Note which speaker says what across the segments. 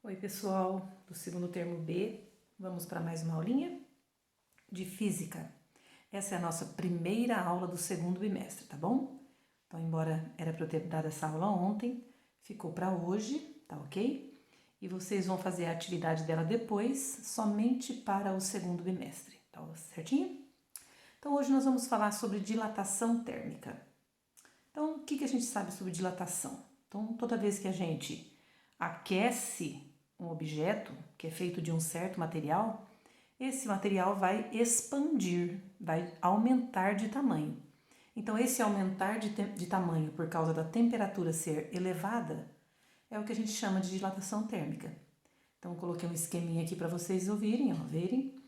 Speaker 1: Oi, pessoal do segundo termo B, vamos para mais uma aulinha de física. Essa é a nossa primeira aula do segundo bimestre, tá bom? Então, embora era para eu ter dado essa aula ontem, ficou para hoje, tá ok? E vocês vão fazer a atividade dela depois, somente para o segundo bimestre, tá certinho? Então, hoje nós vamos falar sobre dilatação térmica. Então, o que a gente sabe sobre dilatação? Então, toda vez que a gente aquece um objeto que é feito de um certo material, esse material vai expandir, vai aumentar de tamanho. Então, esse aumentar de tamanho por causa da temperatura ser elevada é o que a gente chama de dilatação térmica. Então, eu coloquei um esqueminha aqui para vocês ouvirem, verem.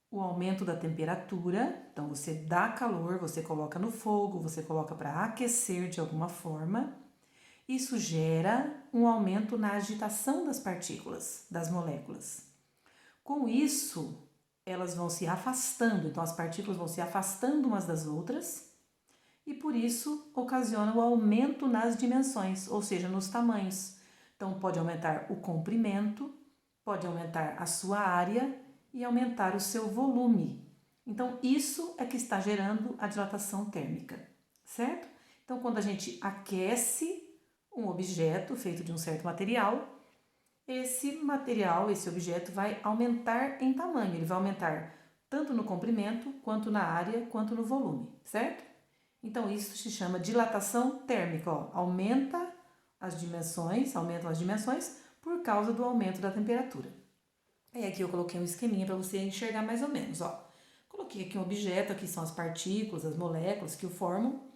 Speaker 1: O aumento da temperatura, então você dá calor, você coloca no fogo, você coloca para aquecer de alguma forma. Isso gera um aumento na agitação das partículas, das moléculas. Com isso, elas vão se afastando, então as partículas vão se afastando umas das outras e por isso ocasiona o aumento nas dimensões, ou seja, nos tamanhos. Então pode aumentar o comprimento, pode aumentar a sua área e aumentar o seu volume. Então isso é que está gerando a dilatação térmica, certo? Então quando a gente aquece um objeto feito de um certo material, esse objeto vai aumentar em tamanho, ele vai aumentar tanto no comprimento, quanto na área, quanto no volume, certo? Então isso se chama dilatação térmica, aumentam as dimensões por causa do aumento da temperatura. E aqui eu coloquei um esqueminha para você enxergar mais ou menos, Coloquei aqui um objeto, aqui são as partículas, as moléculas que o formam.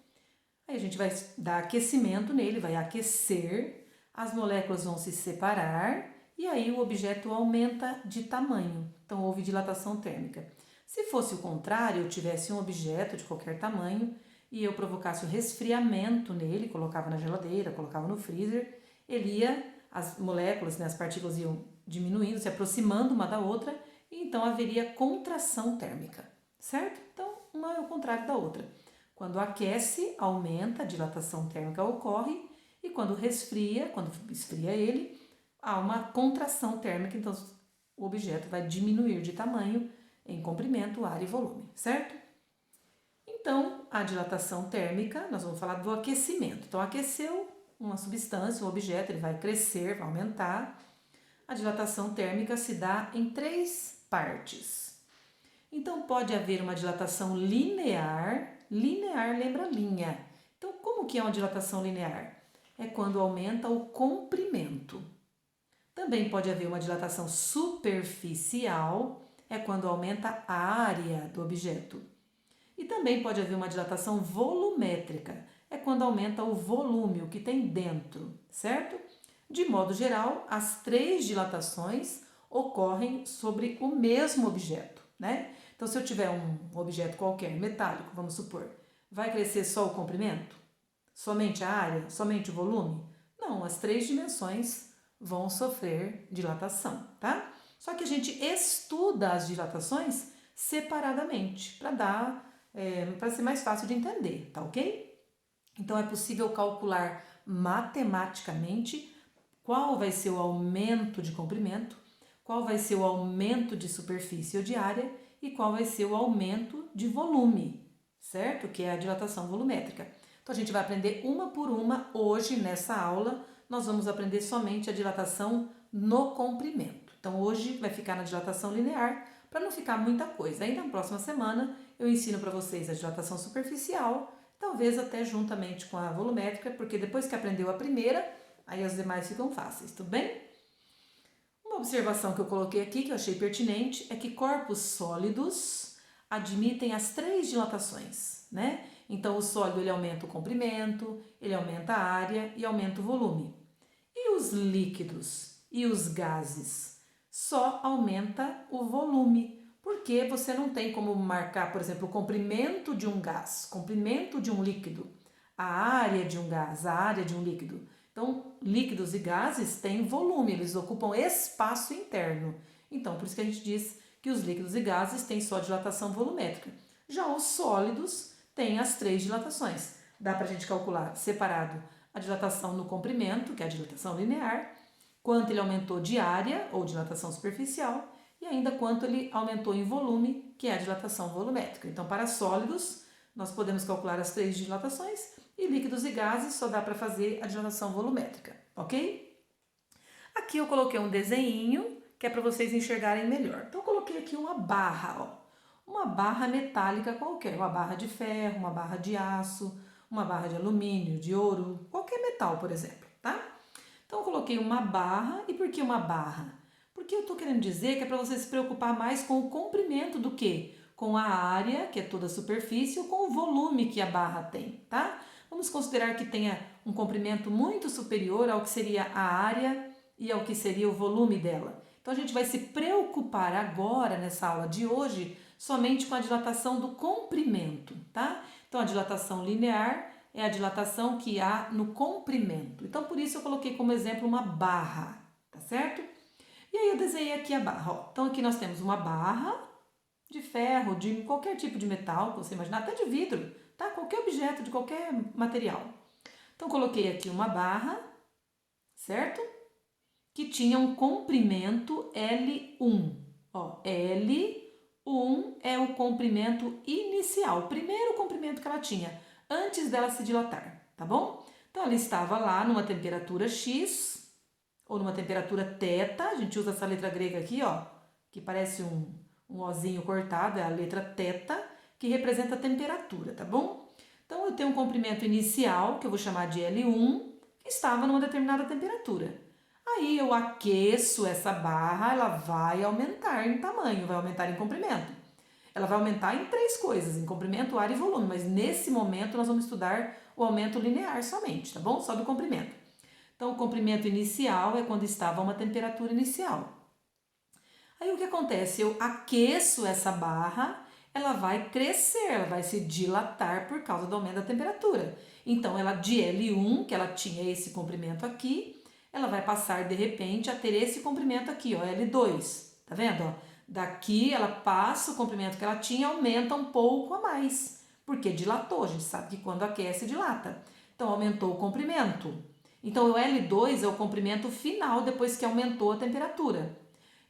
Speaker 1: Aí a gente vai dar aquecimento nele, vai aquecer, as moléculas vão se separar e aí o objeto aumenta de tamanho. Então houve dilatação térmica. Se fosse o contrário, eu tivesse um objeto de qualquer tamanho e eu provocasse o resfriamento nele, colocava na geladeira, colocava no freezer, as moléculas, as partículas iam diminuindo, se aproximando uma da outra e então haveria contração térmica, certo? Então uma é o contrário da outra. Quando aquece, aumenta, a dilatação térmica ocorre, e quando esfria ele, há uma contração térmica, então o objeto vai diminuir de tamanho em comprimento, área e volume, certo? Então, a dilatação térmica, nós vamos falar do aquecimento. Então, aqueceu uma substância, um objeto, ele vai crescer, vai aumentar. A dilatação térmica se dá em 3 partes. Então, pode haver uma dilatação linear lembra linha. Então, como que é uma dilatação linear? É quando aumenta o comprimento. Também pode haver uma dilatação superficial, é quando aumenta a área do objeto. E também pode haver uma dilatação volumétrica, é quando aumenta o volume, o que tem dentro, certo? De modo geral, as 3 dilatações ocorrem sobre o mesmo objeto, né? Então, se eu tiver um objeto qualquer, metálico, vamos supor, vai crescer só o comprimento? Somente a área? Somente o volume? Não, as 3 dimensões vão sofrer dilatação, tá? Só que a gente estuda as dilatações separadamente, para ser mais fácil de entender, tá ok? Então, é possível calcular matematicamente qual vai ser o aumento de comprimento, qual vai ser o aumento de superfície ou de área e qual vai ser o aumento de volume, certo? Que é a dilatação volumétrica. Então, a gente vai aprender uma por uma hoje nessa aula. Nós vamos aprender somente a dilatação no comprimento. Então, hoje vai ficar na dilatação linear, para não ficar muita coisa. Aí, na próxima semana, eu ensino para vocês a dilatação superficial, talvez até juntamente com a volumétrica, porque depois que aprendeu a primeira, aí as demais ficam fáceis, tudo bem? Uma observação que eu coloquei aqui, que eu achei pertinente, é que corpos sólidos admitem as 3 dilatações, né? Então, o sólido ele aumenta o comprimento, ele aumenta a área e aumenta o volume. E os líquidos e os gases só aumenta o volume, porque você não tem como marcar, por exemplo, o comprimento de um gás, comprimento de um líquido, a área de um gás, a área de um líquido. Então, líquidos e gases têm volume, eles ocupam espaço interno. Então, por isso que a gente diz que os líquidos e gases têm só dilatação volumétrica. Já os sólidos têm as 3 dilatações. Dá para a gente calcular separado a dilatação no comprimento, que é a dilatação linear, quanto ele aumentou de área, ou dilatação superficial, e ainda quanto ele aumentou em volume, que é a dilatação volumétrica. Então, para sólidos, nós podemos calcular as 3 dilatações, e líquidos e gases só dá para fazer a dilatação volumétrica, ok? Aqui eu coloquei um desenho, que é para vocês enxergarem melhor. Então, eu coloquei aqui uma barra, ó. Uma barra metálica qualquer, uma barra de ferro, uma barra de aço, uma barra de alumínio, de ouro, qualquer metal, por exemplo, tá? Então, eu coloquei uma barra. E por que uma barra? Porque eu estou querendo dizer que é para você se preocupar mais com o comprimento do que com a área, que é toda a superfície, ou com o volume que a barra tem, tá? Vamos considerar que tenha um comprimento muito superior ao que seria a área e ao que seria o volume dela. Então, a gente vai se preocupar agora, nessa aula de hoje, somente com a dilatação do comprimento, tá? Então, a dilatação linear é a dilatação que há no comprimento. Então, por isso eu coloquei como exemplo uma barra, tá certo? E aí eu desenhei aqui a barra, ó. Então, aqui nós temos uma barra de ferro, de qualquer tipo de metal, que você imaginar, até de vidro, tá? Qualquer objeto, de qualquer material. Então, coloquei aqui uma barra, certo? Que tinha um comprimento L1, ó, L1 é o comprimento inicial, o primeiro comprimento que ela tinha, antes dela se dilatar, tá bom? Então, ela estava lá numa temperatura X, ou numa temperatura θ, a gente usa essa letra grega aqui, ó, que parece um ozinho cortado, é a letra θ, que representa a temperatura, tá bom? Então, eu tenho um comprimento inicial, que eu vou chamar de L1, que estava numa determinada temperatura. Aí eu aqueço essa barra, ela vai aumentar em tamanho, vai aumentar em comprimento. Ela vai aumentar em 3 coisas, em comprimento, área e volume, mas nesse momento nós vamos estudar o aumento linear somente, tá bom? Só do comprimento. Então, o comprimento inicial é quando estava a uma temperatura inicial. Aí o que acontece? Eu aqueço essa barra, ela vai crescer, ela vai se dilatar por causa do aumento da temperatura. Então, ela de L1, que ela tinha esse comprimento aqui, ela vai passar de repente a ter esse comprimento aqui, ó, L2. Tá vendo? Ó? Daqui ela passa o comprimento que ela tinha, aumenta um pouco a mais, porque dilatou. A gente sabe que quando aquece, dilata. Então, aumentou o comprimento. Então, o L2 é o comprimento final depois que aumentou a temperatura.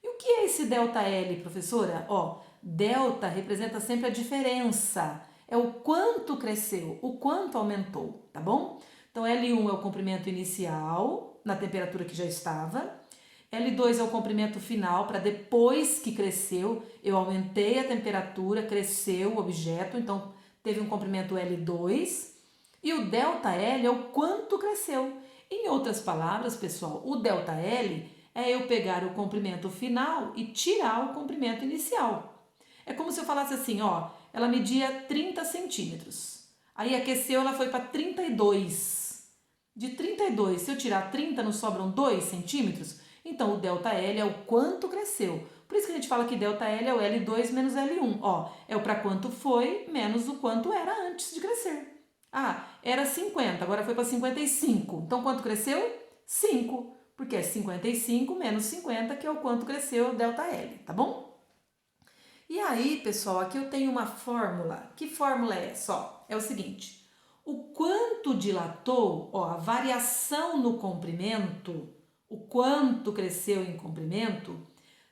Speaker 1: E o que é esse ΔL, professora? Ó, delta representa sempre a diferença. É o quanto cresceu, o quanto aumentou, tá bom? Então, L1 é o comprimento inicial, na temperatura que já estava. L2 é o comprimento final, para depois que cresceu, eu aumentei a temperatura, cresceu o objeto, então teve um comprimento L2. E o ΔL é o quanto cresceu. Em outras palavras, pessoal, o ΔL é eu pegar o comprimento final e tirar o comprimento inicial. É como se eu falasse assim, ó, ela media 30 centímetros. Aí aqueceu, ela foi para 32. De 32, se eu tirar 30, não sobram 2 centímetros? Então, o ΔL é o quanto cresceu. Por isso que a gente fala que ΔL é o L2 menos L1. Ó, é o para quanto foi menos o quanto era antes de crescer. Ah, era 50, agora foi para 55. Então, quanto cresceu? 5, porque é 55 menos 50, que é o quanto cresceu o ΔL, tá bom? E aí, pessoal, aqui eu tenho uma fórmula. Que fórmula é essa? Ó, é o seguinte, o quanto dilatou, ó, a variação no comprimento, o quanto cresceu em comprimento,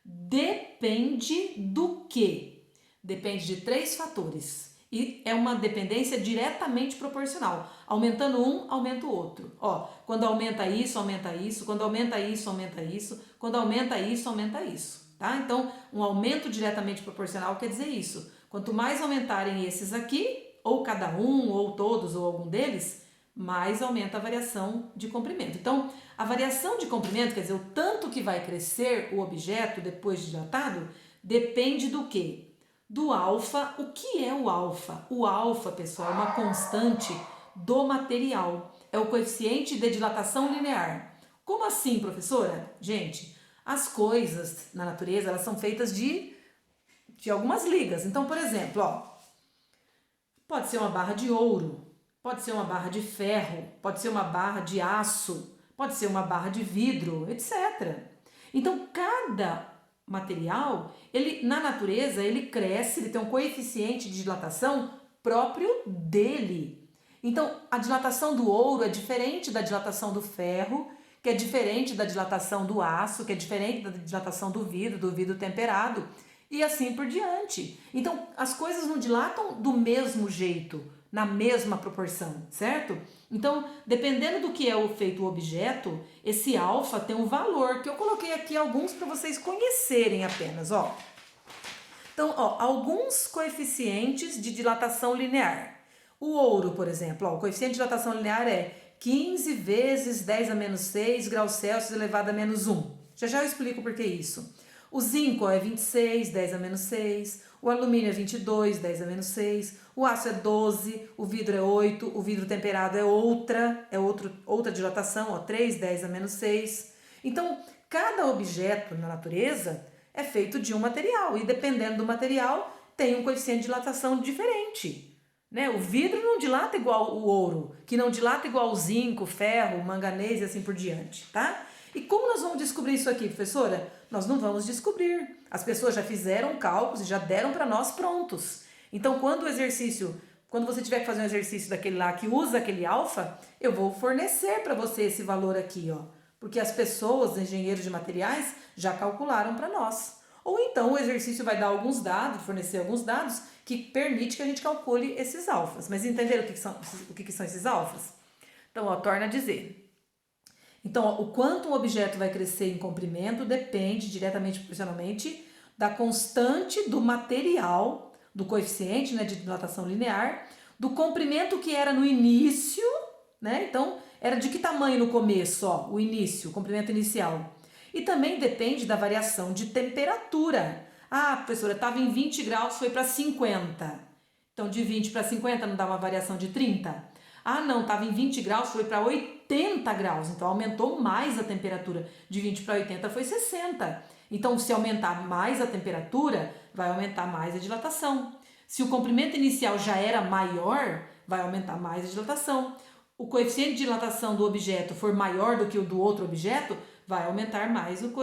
Speaker 1: depende do quê? Depende de 3 fatores. E é uma dependência diretamente proporcional. Aumentando um, aumenta o outro. Ó, quando aumenta isso, aumenta isso. Quando aumenta isso, aumenta isso. Quando aumenta isso, aumenta isso. Tá? Então, um aumento diretamente proporcional quer dizer isso. Quanto mais aumentarem esses aqui, ou cada um, ou todos, ou algum deles, mais aumenta a variação de comprimento. Então, a variação de comprimento, quer dizer, o tanto que vai crescer o objeto depois de dilatado, depende do quê? Do alfa. O que é o alfa? O alfa, pessoal, é uma constante do material. É o coeficiente de dilatação linear. Como assim, professora? Gente, as coisas na natureza, elas são feitas de algumas ligas. Então, por exemplo, ó, pode ser uma barra de ouro, pode ser uma barra de ferro, pode ser uma barra de aço, pode ser uma barra de vidro, etc. Então, cada material, ele na natureza, ele cresce, ele tem um coeficiente de dilatação próprio dele. Então, a dilatação do ouro é diferente da dilatação do ferro, que é diferente da dilatação do aço, que é diferente da dilatação do vidro temperado, e assim por diante. Então, as coisas não dilatam do mesmo jeito, na mesma proporção, certo? Então, dependendo do que é feito o objeto, esse alfa tem um valor, que eu coloquei aqui alguns para vocês conhecerem apenas, ó. Então, ó, alguns coeficientes de dilatação linear. O ouro, por exemplo, ó, o coeficiente de dilatação linear é 15 vezes 10 a menos 6 graus Celsius elevado a menos 1. Já eu explico por que isso. O zinco é 26, 10 a menos 6. O alumínio é 22, 10 a menos 6. O aço é 12, o vidro é 8. O vidro temperado é outra dilatação, ó, 3, 10 a menos 6. Então, cada objeto na natureza é feito de um material e dependendo do material tem um coeficiente de dilatação diferente. Né? O vidro não dilata igual o ouro, que não dilata igual o zinco, ferro, manganês e assim por diante, tá? E como nós vamos descobrir isso aqui, professora? Nós não vamos descobrir. As pessoas já fizeram cálculos e já deram para nós prontos. Então, quando você tiver que fazer um exercício daquele lá que usa aquele alfa, eu vou fornecer para você esse valor aqui, ó. Porque as pessoas, engenheiros de materiais, já calcularam para nós. Ou então o exercício vai dar alguns dados, fornecer alguns dados que permite que a gente calcule esses alfas. Mas entenderam o que são esses alfas? Então, ó, torna a dizer. Então, ó, o quanto um objeto vai crescer em comprimento depende diretamente proporcionalmente da constante do material, do coeficiente, né, de dilatação linear, do comprimento que era no início, né? Então, era de que tamanho no começo, ó, o início, o comprimento inicial. E também depende da variação de temperatura. Ah, professora, estava em 20 graus, foi para 50. Então, de 20 para 50 não dá uma variação de 30? Ah, não, estava em 20 graus, foi para 80 graus. Então, aumentou mais a temperatura. De 20 para 80 foi 60. Então, se aumentar mais a temperatura, vai aumentar mais a dilatação. Se o comprimento inicial já era maior, vai aumentar mais a dilatação. O coeficiente de dilatação do objeto for maior do que o do outro objeto, vai aumentar mais o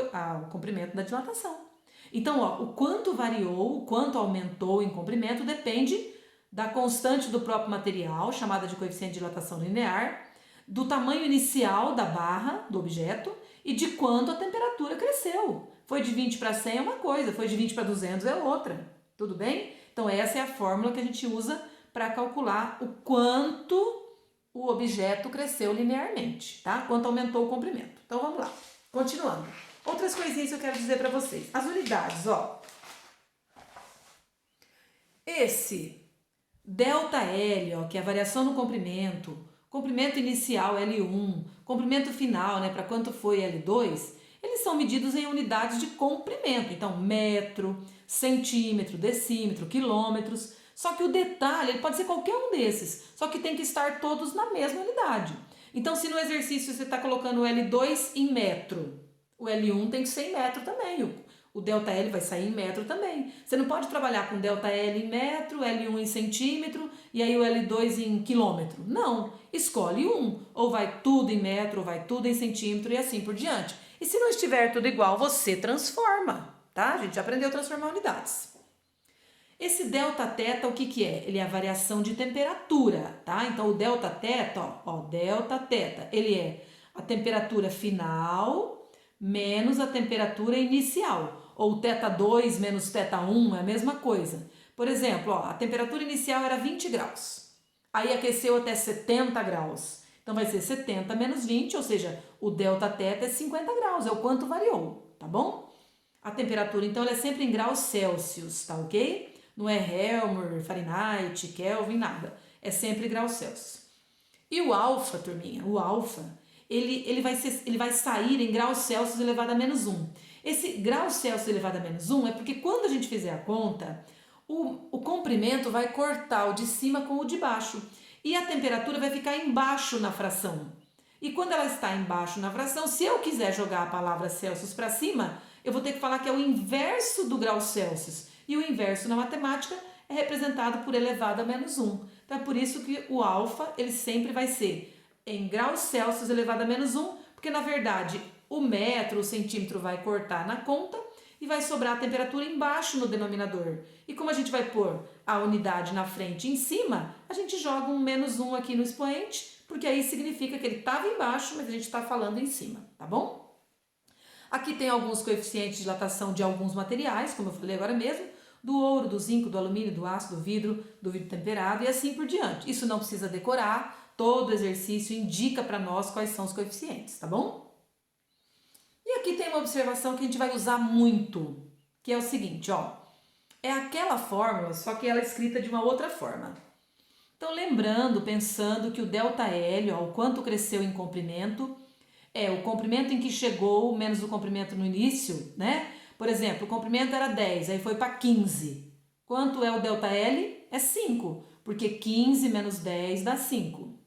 Speaker 1: comprimento da dilatação. Então, ó, o quanto variou, o quanto aumentou em comprimento depende da constante do próprio material, chamada de coeficiente de dilatação linear, do tamanho inicial da barra do objeto e de quanto a temperatura cresceu. Foi de 20 para 100 é uma coisa, foi de 20 para 200 é outra. Tudo bem? Então, essa é a fórmula que a gente usa para calcular o quanto o objeto cresceu linearmente, tá? Quanto aumentou o comprimento. Então, vamos lá. Continuando. Outras coisinhas que eu quero dizer para vocês. As unidades, ó. Esse ΔL, ó, que é a variação no comprimento, comprimento inicial L1, comprimento final, né, para quanto foi L2, eles são medidos em unidades de comprimento. Então, metro, centímetro, decímetro, quilômetros. Só que o detalhe, ele pode ser qualquer um desses, só que tem que estar todos na mesma unidade. Então, se no exercício você está colocando o L2 em metro, o L1 tem que ser em metro também. O ΔL vai sair em metro também. Você não pode trabalhar com ΔL em metro, L1 em centímetro e aí o L2 em quilômetro. Não, escolhe um. Ou vai tudo em metro, ou vai tudo em centímetro e assim por diante. E se não estiver tudo igual, você transforma, tá? A gente já aprendeu a transformar unidades. Esse Δθ, o que é? Ele é a variação de temperatura, tá? Então, o Δθ, ó, Δθ, ele é a temperatura final menos a temperatura inicial. Ou θ2 menos θ1 é a mesma coisa. Por exemplo, ó, a temperatura inicial era 20 graus. Aí aqueceu até 70 graus. Então, vai ser 70 menos 20, ou seja, o Δθ é 50 graus, é o quanto variou, tá bom? A temperatura, então, ela é sempre em graus Celsius, tá ok? Não é Helmholtz, Fahrenheit, Kelvin, nada. É sempre graus Celsius. E o alfa, turminha, o alfa, ele vai sair em graus Celsius elevado a menos 1. Esse grau Celsius elevado a menos 1 é porque quando a gente fizer a conta, o comprimento vai cortar o de cima com o de baixo. E a temperatura vai ficar embaixo na fração. E quando ela está embaixo na fração, se eu quiser jogar a palavra Celsius para cima, eu vou ter que falar que é o inverso do grau Celsius. E o inverso na matemática é representado por elevado a menos 1. Então é por isso que o alfa ele sempre vai ser em graus Celsius elevado a menos 1, porque na verdade o metro, o centímetro vai cortar na conta e vai sobrar a temperatura embaixo no denominador. E como a gente vai pôr a unidade na frente e em cima, a gente joga um menos 1 aqui no expoente porque aí significa que ele estava embaixo, mas a gente está falando em cima, tá bom? Aqui tem alguns coeficientes de dilatação de alguns materiais, como eu falei agora mesmo, do ouro, do zinco, do alumínio, do aço, do vidro temperado e assim por diante. Isso não precisa decorar, todo exercício indica para nós quais são os coeficientes, tá bom? E aqui tem uma observação que a gente vai usar muito, que é o seguinte, ó. É aquela fórmula, só que ela é escrita de uma outra forma. Então, lembrando, pensando que o ΔL, ó, o quanto cresceu em comprimento, é o comprimento em que chegou menos o comprimento no início, né? Por exemplo, o comprimento era 10, aí foi para 15. Quanto é o ΔL? É 5, porque 15 menos 10 dá 5.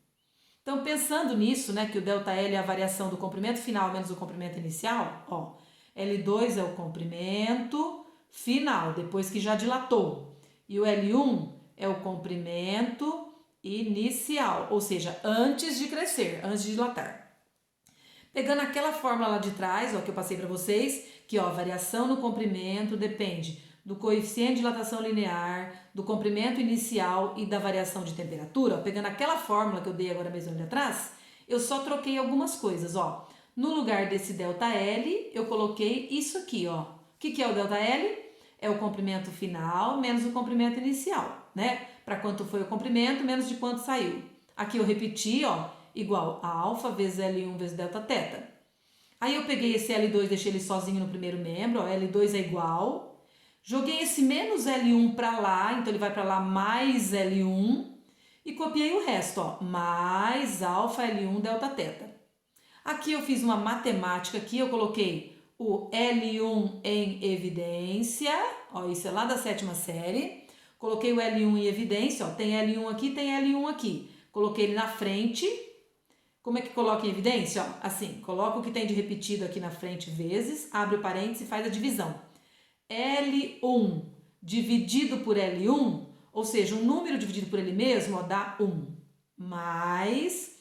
Speaker 1: Então, pensando nisso, né, que o ΔL é a variação do comprimento final menos o comprimento inicial, ó, L2 é o comprimento final, depois que já dilatou. E o L1 é o comprimento inicial, ou seja, antes de crescer, antes de dilatar. Pegando aquela fórmula lá de trás, ó, que eu passei para vocês, que ó, a variação no comprimento depende do coeficiente de dilatação linear, do comprimento inicial e da variação de temperatura. Ó, pegando aquela fórmula que eu dei agora mesmo ali atrás, eu só troquei algumas coisas, ó. No lugar desse ΔL, eu coloquei isso aqui, ó. O que é o ΔL? É o comprimento final menos o comprimento inicial, né? Para quanto foi o comprimento, menos de quanto saiu. Aqui eu repeti, ó, igual a alfa vezes L1 vezes Δθ. Aí eu peguei esse L2, deixei ele sozinho no primeiro membro, ó, L2 é igual. Joguei esse menos L1 para lá, então ele vai para lá mais L1. E copiei o resto, ó, mais alfa L1 Δθ. Aqui eu fiz uma matemática aqui, eu coloquei o L1 em evidência, ó, isso é lá da 7ª série. Coloquei o L1 em evidência, ó, tem L1 aqui, tem L1 aqui. Coloquei ele na frente. Como é que coloca em evidência? Ó, assim, coloca o que tem de repetido aqui na frente vezes, abre o parênteses e faz a divisão. L1 dividido por L1, ou seja, um número dividido por ele mesmo, ó, dá 1. Mais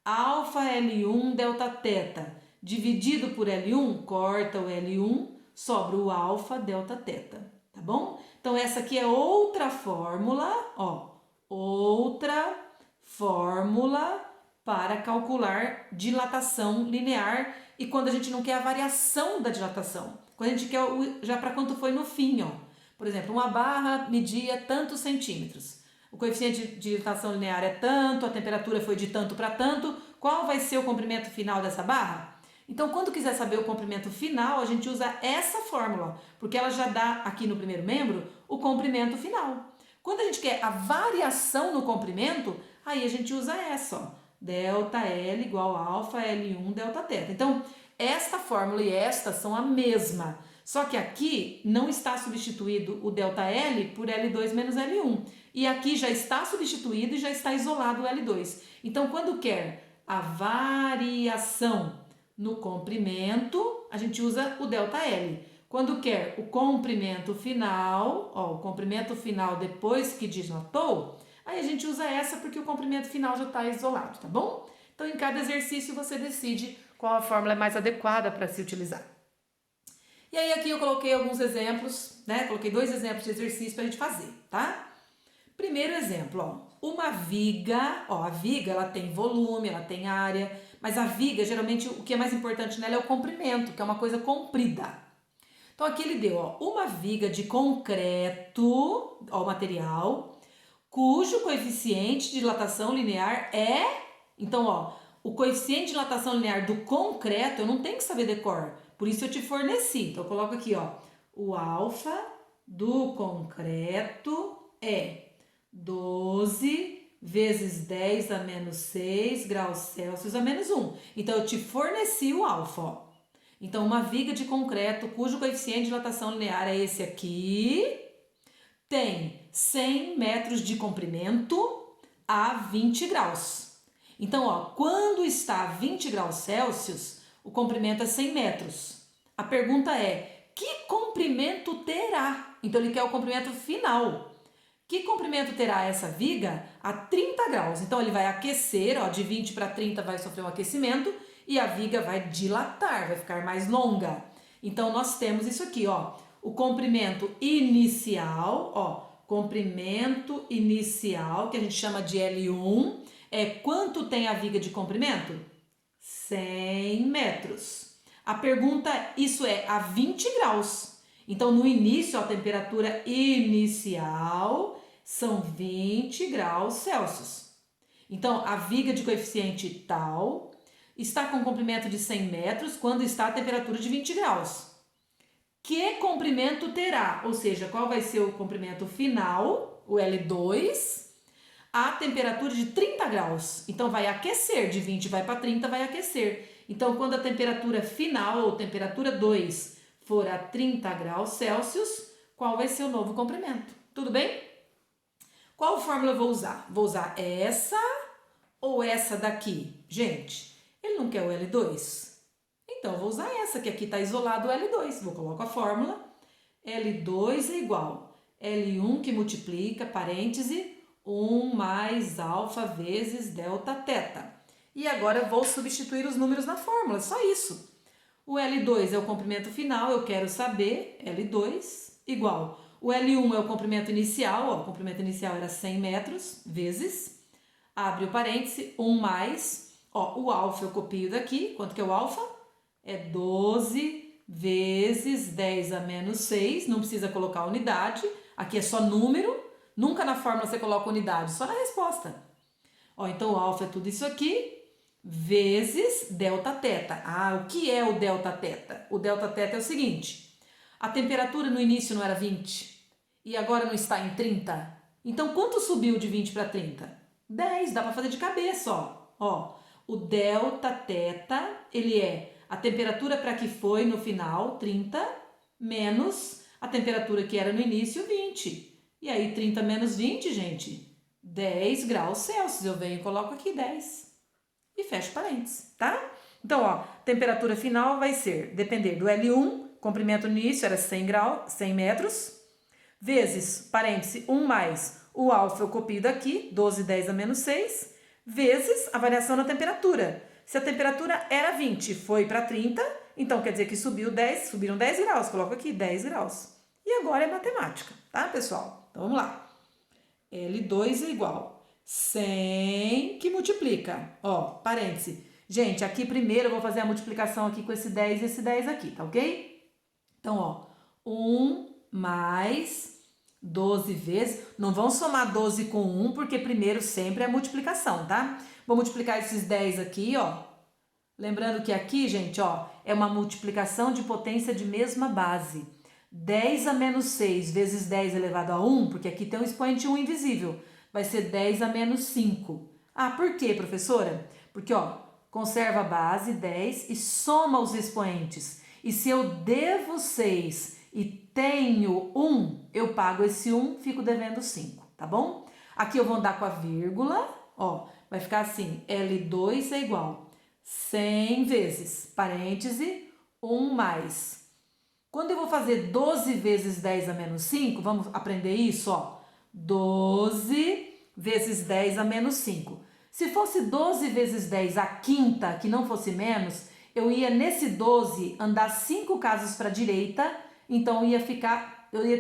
Speaker 1: alfa L1 Δθ dividido por L1, corta o L1, sobra o alfa Δθ, tá bom? Então, essa aqui é outra fórmula, ó, outra fórmula para calcular dilatação linear e quando a gente não quer a variação da dilatação, quando a gente quer já para quanto foi no fim, ó. Por exemplo, uma barra media tantos centímetros. O coeficiente de dilatação linear é tanto, a temperatura foi de tanto para tanto. Qual vai ser o comprimento final dessa barra? Então, quando quiser saber o comprimento final, a gente usa essa fórmula, porque ela já dá aqui no primeiro membro o comprimento final. Quando a gente quer a variação no comprimento, aí a gente usa essa, ó. ΔL igual a alfa L1 Δθ. Então, esta fórmula e esta são a mesma. Só que aqui não está substituído o ΔL por L2 menos L1. E aqui já está substituído e já está isolado o L2. Então, quando quer a variação no comprimento, a gente usa o ΔL. Quando quer o comprimento final, ó, o comprimento final depois que dilatou, aí a gente usa essa porque o comprimento final já está isolado, tá bom? Então, em cada exercício você decide qual a fórmula é mais adequada para se utilizar. E aí aqui eu coloquei alguns exemplos, né? Coloquei 2 exemplos de exercício para a gente fazer, tá? Primeiro exemplo, ó, uma viga, ó, a viga ela tem volume, ela tem área, mas a viga, geralmente, o que é mais importante nela é o comprimento, que é uma coisa comprida. Então, aqui ele deu, ó, uma viga de concreto, ó, o material, cujo coeficiente de dilatação linear é... Então, ó, o coeficiente de dilatação linear do concreto, eu não tenho que saber decor, por isso eu te forneci. Então, eu coloco aqui, ó, o alfa do concreto é 12 vezes 10 a menos 6 graus Celsius a menos 1. Então, eu te forneci o alfa, ó. Então, uma viga de concreto cujo coeficiente de dilatação linear é esse aqui, tem 100 metros de comprimento a 20 graus. Então, ó, quando está a 20 graus Celsius, o comprimento é 100 metros. A pergunta é, que comprimento terá? Então, ele quer o comprimento final. Que comprimento terá essa viga a 30 graus? Então, ele vai aquecer, ó, de 20 para 30 vai sofrer um aquecimento e a viga vai dilatar, vai ficar mais longa. Então, nós temos isso aqui, ó, o comprimento inicial, ó, comprimento inicial, que a gente chama de L1, É quanto tem a viga de comprimento? 100 metros. A pergunta, isso é a 20 graus. Então, no início, a temperatura inicial são 20 graus Celsius. Então, a viga de coeficiente tal está com comprimento de 100 metros quando está a temperatura de 20 graus. Que comprimento terá? Ou seja, qual vai ser o comprimento final, o L2, a temperatura de 30 graus. Então, vai aquecer, de 20 vai para 30, vai aquecer. Então, quando a temperatura final, ou temperatura 2, for a 30 graus Celsius, qual vai ser o novo comprimento? Tudo bem? Qual fórmula eu vou usar? Vou usar essa ou essa daqui? Gente, ele não quer o L2? Então, eu vou usar essa, que aqui está isolado o L2. Vou colocar a fórmula. L2 é igual L1 que multiplica, parêntese, 1 mais alfa vezes delta teta. E agora eu vou substituir os números na fórmula, só isso. O L2 é o comprimento final, eu quero saber, L2 igual. O L1 é o comprimento inicial, ó, o comprimento inicial era 100 metros, vezes, abre o parêntese, 1 mais, ó, o alfa eu copio daqui, quanto que é o alfa? É 12 vezes 10 a menos 6, não precisa colocar unidade, aqui é só número, nunca na fórmula você coloca unidade, só na resposta. Ó, então o alfa é tudo isso aqui, vezes delta teta. Ah, o que é o delta teta? O delta teta é o seguinte, a temperatura no início não era 20 e agora não está em 30, então quanto subiu de 20 para 30? 10, dá para fazer de cabeça, ó. O delta teta, ele é a temperatura para que foi no final, 30, menos a temperatura que era no início, 20. E aí, 30 menos 20, gente, 10 graus Celsius. Eu venho e coloco aqui 10. E fecho parênteses, tá? Então, ó, temperatura final vai ser, depender do L1, comprimento no início era 100 graus, 100 metros, vezes, parêntese, 1 mais o alfa eu copio daqui, 12, 10 a menos 6, vezes a variação na temperatura. Se a temperatura era 20 e foi para 30, então quer dizer que subiram 10 graus. Coloco aqui 10 graus. E agora é matemática, tá, pessoal? Então vamos lá. L2 é igual 100 que multiplica. Ó, parêntese. Gente, aqui primeiro eu vou fazer a multiplicação aqui com esse 10 e esse 10 aqui, tá ok? Então, ó, 1 mais 12 vezes. Não vão somar 12 com 1, porque primeiro sempre é multiplicação, tá? Vou multiplicar esses 10 aqui, ó. Lembrando que aqui, gente, ó, é uma multiplicação de potência de mesma base. 10 a menos 6 vezes 10 elevado a 1, porque aqui tem um expoente 1 invisível, vai ser 10 a menos 5. Ah, por quê, professora? Porque, ó, conserva a base, 10, e soma os expoentes. E se eu devo 6 e tenho 1, eu pago esse 1, fico devendo 5, tá bom? Aqui eu vou andar com a vírgula, ó, vai ficar assim, L2 é igual 100 vezes, parêntese, 1 mais. Quando eu vou fazer 12 vezes 10 a menos 5, vamos aprender isso, ó. 12 vezes 10 a menos 5. Se fosse 12 vezes 10 a quinta, que não fosse menos, eu ia nesse 12 andar 5 casas para a direita, então eu ia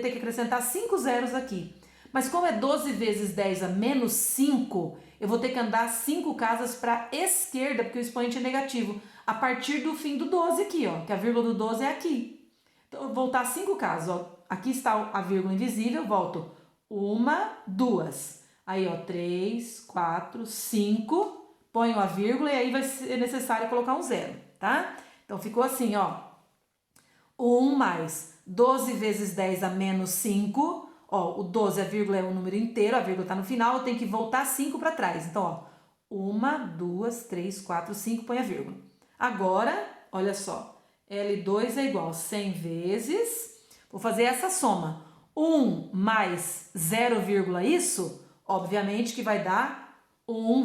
Speaker 1: ter que acrescentar 5 zeros aqui. Mas como é 12 vezes 10 a menos 5, eu vou ter que andar 5 casas para a esquerda, porque o expoente é negativo, a partir do fim do 12 aqui, ó, que a vírgula do 12 é aqui. Então, eu vou voltar 5 casas, ó. Aqui está a vírgula invisível, volto 1, 2. Aí, ó, 3, 4, 5, ponho a vírgula e aí vai ser necessário colocar um zero, tá? Então, ficou assim, ó. 1 mais 12 vezes 10 a menos 5. Ó, o 12, a vírgula é um número inteiro, a vírgula está no final, eu tenho que voltar 5 para trás. Então, ó, 1, 2, 3, 4, 5, põe a vírgula. Agora, olha só. L2 é igual a 100 vezes, vou fazer essa soma, 1 mais 0, isso, obviamente que vai dar 1,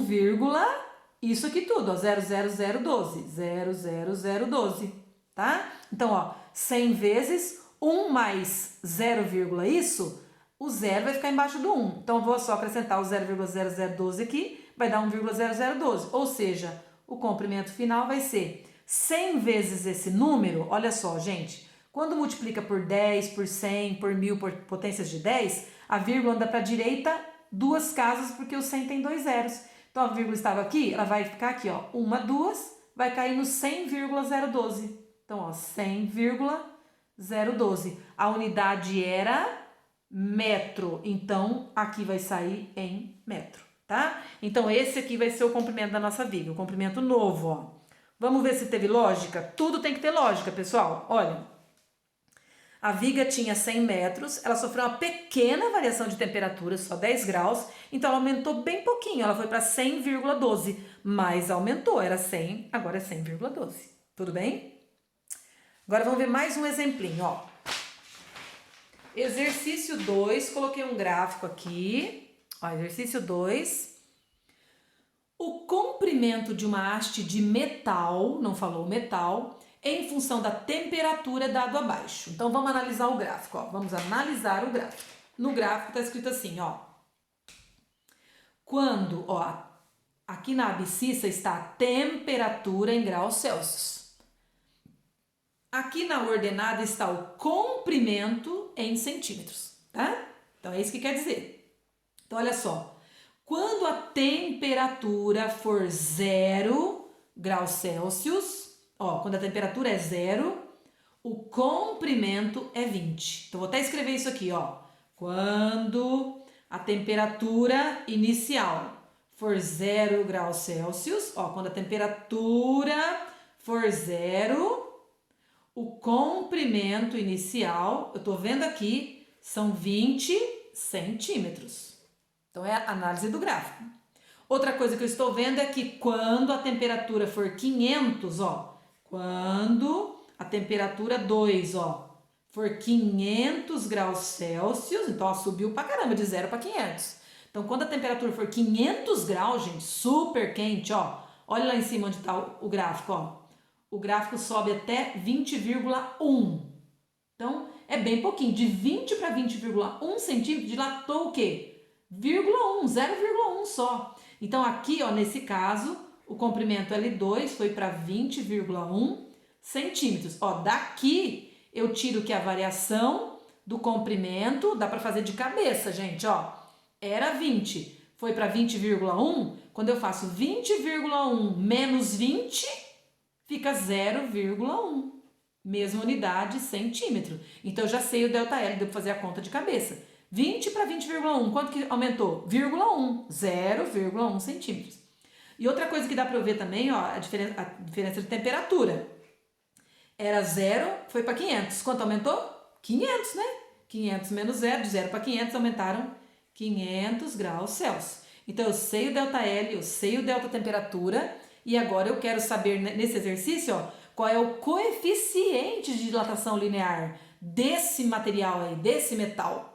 Speaker 1: isso aqui tudo, ó, 00012, 00012, tá? Então, ó, 100 vezes 1 mais 0, isso, o 0 vai ficar embaixo do 1, então eu vou só acrescentar o 0,0012 aqui, vai dar 1,0012, ou seja, o comprimento final vai ser 100 vezes esse número, olha só, gente, quando multiplica por 10, por 100, por 1000, por potências de 10, a vírgula anda para a direita 2 casas, porque o 100 tem 2 zeros. Então, a vírgula estava aqui, ela vai ficar aqui, ó, 1, 2, vai cair no 100,012. Então, ó, 100,012. A unidade era metro, então aqui vai sair em metro, tá? Então, esse aqui vai ser o comprimento da nossa viga, o comprimento novo, ó. Vamos ver se teve lógica? Tudo tem que ter lógica, pessoal. Olha, a viga tinha 100 metros, ela sofreu uma pequena variação de temperatura, só 10 graus, então ela aumentou bem pouquinho, ela foi para 100,12, mas aumentou, era 100, agora é 100,12. Tudo bem? Agora vamos ver mais um exemplinho, ó. Exercício 2, coloquei um gráfico aqui, ó, exercício 2. O comprimento de uma haste de metal, não falou metal, em função da temperatura dado abaixo. Então, vamos analisar o gráfico, ó. Vamos analisar o gráfico. No gráfico está escrito assim, ó. Quando, ó, aqui na abscissa está a temperatura em graus Celsius. Aqui na ordenada está o comprimento em centímetros, tá? Então, é isso que quer dizer. Então, olha só. Quando a temperatura for 0 graus Celsius, ó, quando a temperatura é 0, o comprimento é 20. Então, vou até escrever isso aqui, ó. Quando a temperatura inicial for 0 graus Celsius, ó, quando a temperatura for 0, o comprimento inicial, eu tô vendo aqui, são 20 centímetros. Então, é a análise do gráfico. Outra coisa que eu estou vendo é que quando a temperatura for 500, ó, quando a temperatura 2, ó, for 500 graus Celsius, então, ó, subiu pra caramba, de 0 para 500. Então, quando a temperatura for 500 graus, gente, super quente, ó, olha lá em cima onde tá o gráfico, ó. O gráfico sobe até 20,1. Então, é bem pouquinho. De 20 para 20,1 centímetro, dilatou o quê? 0,1 só. Então, aqui, ó, nesse caso, o comprimento L2 foi para 20,1 centímetros. Ó, daqui eu tiro que a variação do comprimento, dá para fazer de cabeça, gente, ó. Era 20, foi para 20,1. Quando eu faço 20,1 menos 20, fica 0,1. Mesma unidade, centímetro. Então, eu já sei o ΔL, devo fazer a conta de cabeça. 20 para 20,1, quanto que aumentou? 0,1 centímetros. E outra coisa que dá para eu ver também, ó, a diferença de temperatura. Era 0, foi para 500. Quanto aumentou? 500, né? 500 menos 0, de 0 para 500 aumentaram 500 graus Celsius. Então, eu sei o ΔL, eu sei o delta temperatura, e agora eu quero saber, nesse exercício, ó, qual é o coeficiente de dilatação linear desse material aí, desse metal.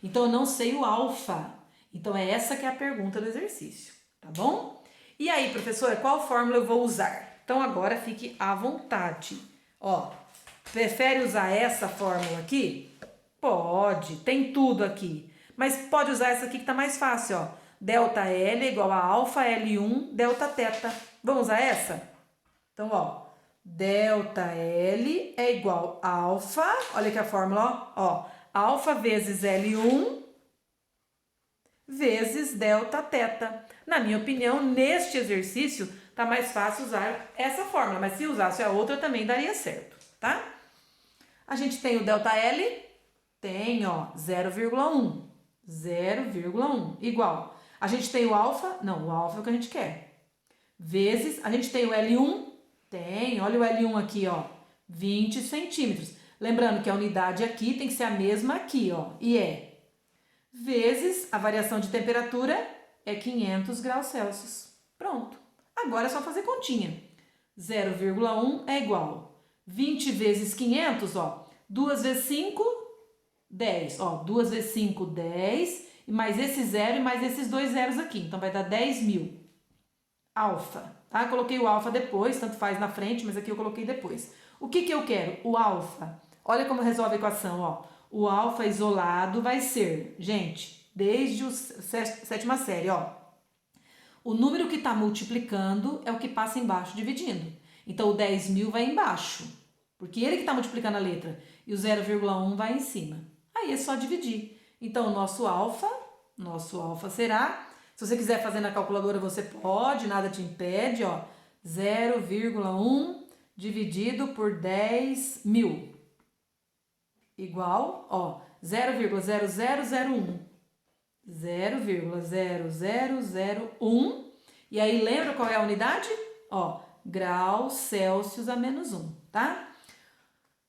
Speaker 1: Então, eu não sei o alfa. Então, é essa que é a pergunta do exercício, tá bom? E aí, professora, qual fórmula eu vou usar? Então, agora fique à vontade. Ó, prefere usar essa fórmula aqui? Pode, tem tudo aqui. Mas pode usar essa aqui que tá mais fácil, ó. Delta L é igual a alfa L1 delta teta. Vamos usar essa? Então, ó, delta L é igual a alfa, olha aqui a fórmula, ó, alfa vezes L1 vezes delta teta. Na minha opinião, neste exercício, tá mais fácil usar essa fórmula, mas se usasse a outra também daria certo, tá? A gente tem o delta L, tem, ó, 0,1, 0,1, igual. A gente tem o alfa, não, o alfa é o que a gente quer, vezes, a gente tem o L1, tem, olha o L1 aqui, ó, 20 centímetros. Lembrando que a unidade aqui tem que ser a mesma aqui, ó, e é vezes a variação de temperatura é 500 graus Celsius. Pronto. Agora é só fazer continha. 0,1 é igual 20 vezes 500, ó, 2 vezes 5, 10. Ó, 2 vezes 5, 10, e mais esse zero e mais esses dois zeros aqui. Então, vai dar 10.000. Alfa, tá? Coloquei o alfa depois, tanto faz na frente, mas aqui eu coloquei depois. O que que eu quero? O alfa. Olha como resolve a equação, ó. O alfa isolado vai ser, gente, desde a sétima série, ó. O número que está multiplicando é o que passa embaixo dividindo. Então, o 10.000 vai embaixo, porque ele que está multiplicando a letra. E o 0,1 vai em cima. Aí é só dividir. Então, o nosso alfa será Se você quiser fazer na calculadora, você pode, nada te impede, ó. 0,1 dividido por 10.000 igual, ó, 0,0001. 0,0001. E aí, lembra qual é a unidade? Ó, graus Celsius a -1, tá?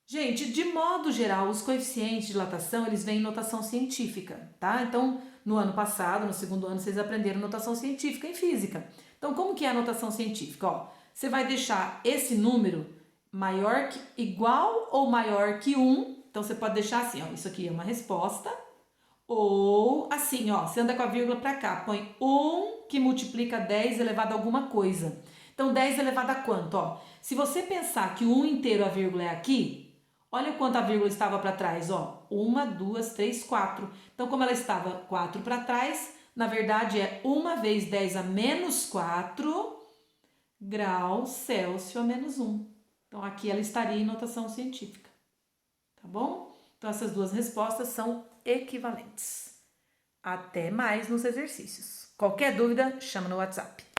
Speaker 1: Gente, de modo geral, os coeficientes de dilatação, eles vêm em notação científica, tá? Então, no ano passado, no segundo ano, vocês aprenderam notação científica em física. Então, como que é a notação científica? Ó, você vai deixar esse número maior que, igual ou maior que 1. Então, você pode deixar assim, ó, isso aqui é uma resposta. Ou assim, ó, você anda com a vírgula para cá, põe 1 que multiplica 10 elevado a alguma coisa. Então, 10 elevado a quanto? Ó, se você pensar que o 1 inteiro, a vírgula é aqui, olha quanto a vírgula estava para trás, ó. 1, 2, 3, 4. Então, como ela estava 4 para trás, na verdade é 1 vezes 10 a -4 graus Celsius a -1. Então, aqui ela estaria em notação científica. Tá bom? Então, essas duas respostas são equivalentes. Até mais nos exercícios. Qualquer dúvida, chama no WhatsApp.